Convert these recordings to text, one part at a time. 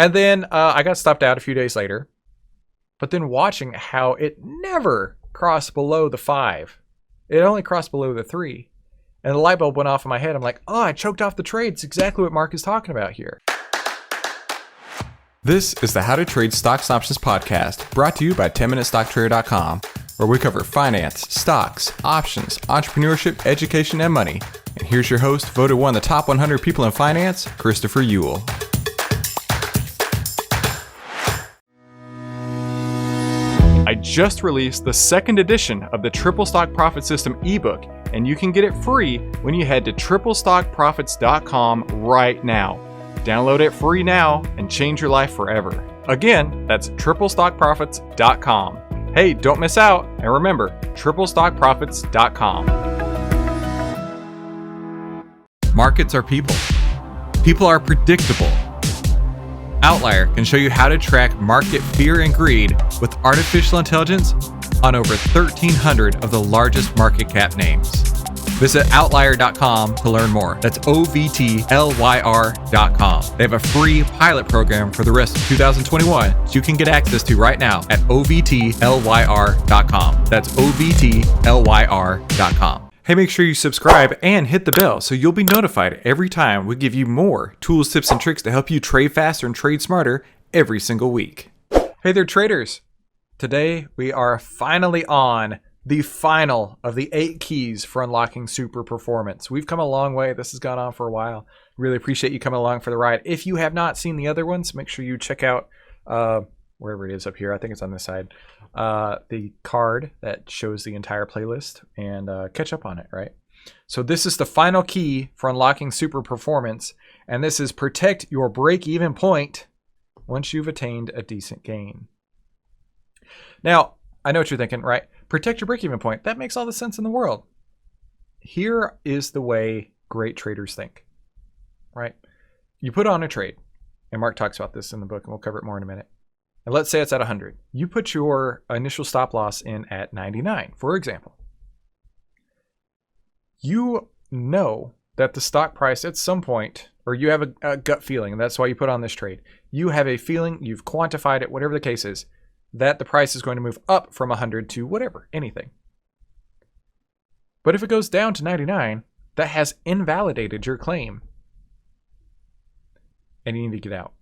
And then I got stopped out a few days later, but then watching how it never crossed below the 5. It only crossed below the 3. And the light bulb went off in my head. I'm like, oh, I choked off the trade. It's exactly what Mark is talking about here. This is the How to Trade Stocks and Options podcast, brought to you by 10MinuteStockTrader.com, where we cover finance, stocks, options, entrepreneurship, education, and money. And here's your host, voted one of the top 100 people in finance, Christopher Ewell. I just released the second edition of the Triple Stock Profit System ebook, and you can get it free when you head to TripleStockProfits.com right now. Download it free now and change your life forever. Again, that's TripleStockProfits.com. Hey, don't miss out, and remember, TripleStockProfits.com. Markets are people. People are predictable. Outlier can show you how to track market fear and greed with artificial intelligence on over 1,300 of the largest market cap names. Visit outlier.com to learn more. That's OVTLYR.com. They have a free pilot program for the rest of 2021, so you can get access to right now at OVTLYR.com. That's OVTLYR.com. Hey, make sure you subscribe and hit the bell so you'll be notified every time we give you more tools, tips, and tricks to help you trade faster and trade smarter every single week. Hey there, traders. Today, we are finally on the final of the 8 keys for unlocking super performance. We've come a long way. This has gone on for a while. Really appreciate you coming along for the ride. If you have not seen the other ones, make sure you check out wherever it is up here. I think it's on this side. The card that shows the entire playlist and catch up on it, right? So this is the final key for unlocking super performance, and this is protect your break-even point once you've attained a decent gain. Now, I know what you're thinking, right? Protect your break-even point. That makes all the sense in the world. Here is the way great traders think, right? You put on a trade, and Mark talks about this in the book, and we'll cover it more in a minute. And let's say it's at 100. You put your initial stop loss in at 99, for example. You know that the stock price at some point, or you have a gut feeling, and that's why you put on this trade. You have a feeling, you've quantified it, whatever the case is, that the price is going to move up from 100 to whatever, anything. But if it goes down to 99, that has invalidated your claim. And you need to get out.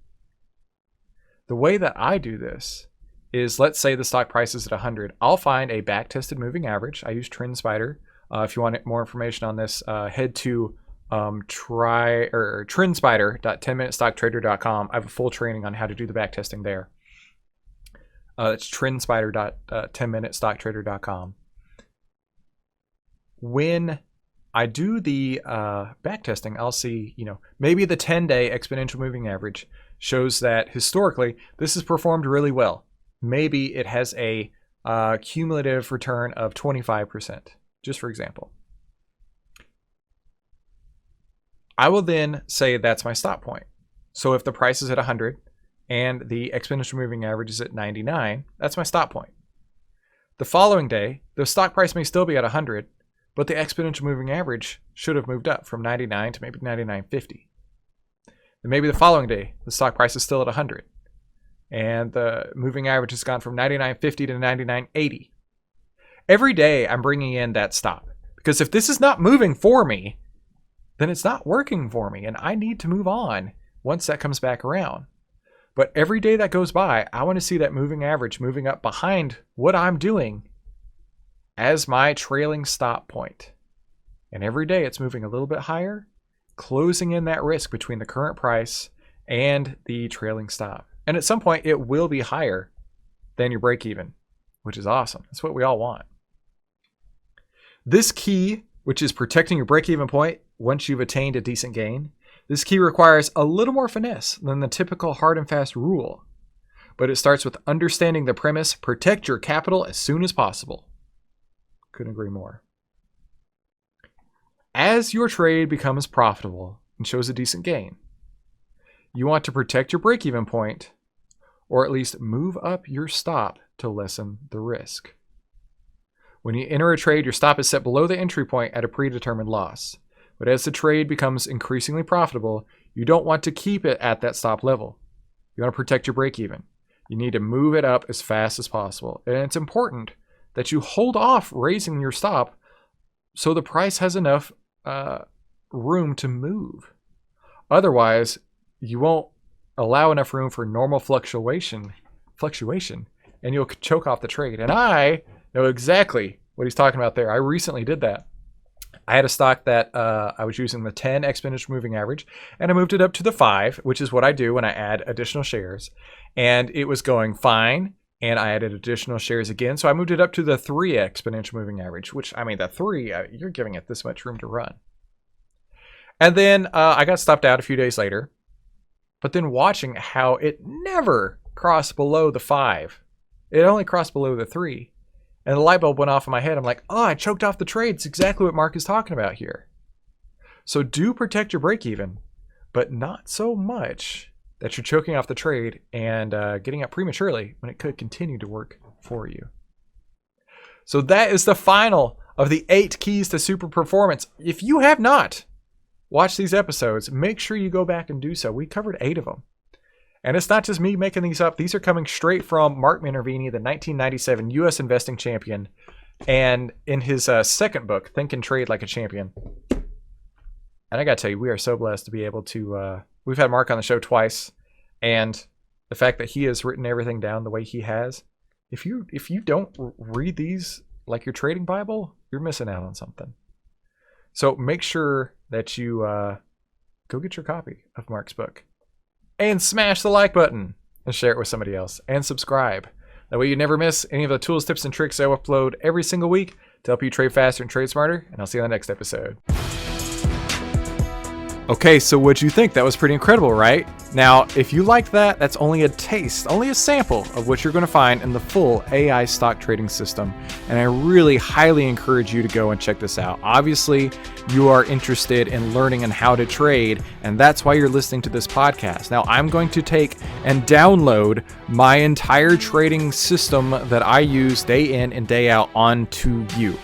The way that I do this is, let's say the stock price is at 100. I'll find a back-tested moving average. I use TrendSpider. If you want more information on this, head to TrendSpider.10MinuteStockTrader.com. I have a full training on how to do the back testing there. It's TrendSpider.10MinuteStockTrader.com. When I do the back testing, I'll see, maybe the 10-day exponential moving average shows that historically this has performed really well. Maybe it has a cumulative return of 25%, just for example. I will then say that's my stop point. So if the price is at 100 and the exponential moving average is at 99, that's my stop point. The following day, the stock price may still be at 100, but the exponential moving average should have moved up from 99 to maybe 99.50. Then maybe the following day, the stock price is still at 100, and the moving average has gone from 99.50 to 99.80. Every day, I'm bringing in that stop, because if this is not moving for me, then it's not working for me, and I need to move on once that comes back around. But every day that goes by, I want to see that moving average moving up behind what I'm doing as my trailing stop point. And every day it's moving a little bit higher, closing in that risk between the current price and the trailing stop. And at some point it will be higher than your break even, which is awesome. That's what we all want. This key, which is protecting your break even point once you've attained a decent gain, this key requires a little more finesse than the typical hard and fast rule, but it starts with understanding the premise, protect your capital as soon as possible. Couldn't agree more. As your trade becomes profitable and shows a decent gain, you want to protect your break-even point, or at least move up your stop to lessen the risk. When you enter a trade, your stop is set below the entry point at a predetermined loss. But as the trade becomes increasingly profitable, you don't want to keep it at that stop level. You want to protect your break even. You need to move it up as fast as possible. And it's important that you hold off raising your stop so the price has enough room to move. Otherwise, you won't allow enough room for normal fluctuation, and you'll choke off the trade. And I know exactly what he's talking about there. I recently did that. I had a stock that I was using the 10 exponential moving average, and I moved it up to the 5, which is what I do when I add additional shares. And it was going fine, and I added additional shares again. So I moved it up to the 3 exponential moving average, which, I mean, the 3, you're giving it this much room to run. And then I got stopped out a few days later, but then watching how it never crossed below the 5. It only crossed below the 3. And the light bulb went off in my head. I'm like, oh, I choked off the trade. It's exactly what Mark is talking about here. So do protect your break even, but not so much that you're choking off the trade and getting out prematurely when it could continue to work for you. So that is the final of the 8 keys to super performance. If you have not watched these episodes, make sure you go back and do so. We covered 8 of them. And it's not just me making these up. These are coming straight from Mark Minervini, the 1997 U.S. investing champion. And in his second book, Think and Trade Like a Champion. And I got to tell you, we are so blessed to be able to... we've had Mark on the show twice. And the fact that he has written everything down the way he has, if you don't read these like your trading Bible, you're missing out on something. So make sure that you go get your copy of Mark's book. And smash the like button and share it with somebody else. And subscribe. That way you never miss any of the tools, tips, and tricks I upload every single week to help you trade faster and trade smarter. And I'll see you on the next episode. Okay, so what'd you think? That was pretty incredible, right? Now, if you like that, that's only a taste, only a sample of what you're going to find in the full AI stock trading system. And I really highly encourage you to go and check this out. Obviously, you are interested in learning on how to trade, and that's why you're listening to this podcast. Now, I'm going to take and download my entire trading system that I use day in and day out onto you.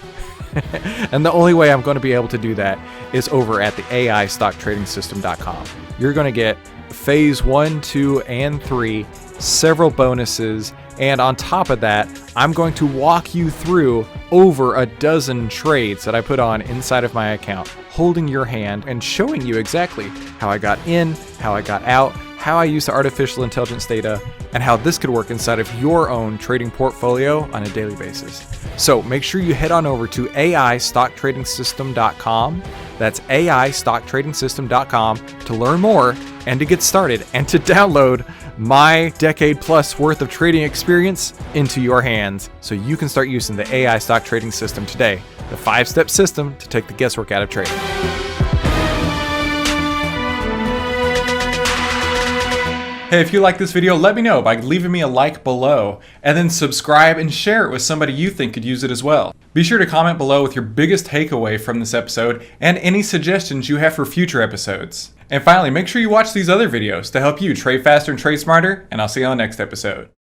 And the only way I'm going to be able to do that is over at the AIStockTradingSystem.com. You're going to get phase 1, 2, and 3, several bonuses, and on top of that, I'm going to walk you through over a dozen trades that I put on inside of my account, holding your hand and showing you exactly how I got in, how I got out, how I use the artificial intelligence data, and how this could work inside of your own trading portfolio on a daily basis. So make sure you head on over to AIStockTradingSystem.com. That's AIStockTradingSystem.com to learn more and to get started and to download my decade plus worth of trading experience into your hands so you can start using the AI stock trading system today, the 5-step system to take the guesswork out of trading. Hey, if you like this video, let me know by leaving me a like below, and then subscribe and share it with somebody you think could use it as well. Be sure to comment below with your biggest takeaway from this episode and any suggestions you have for future episodes. And finally, make sure you watch these other videos to help you trade faster and trade smarter, and I'll see you on the next episode.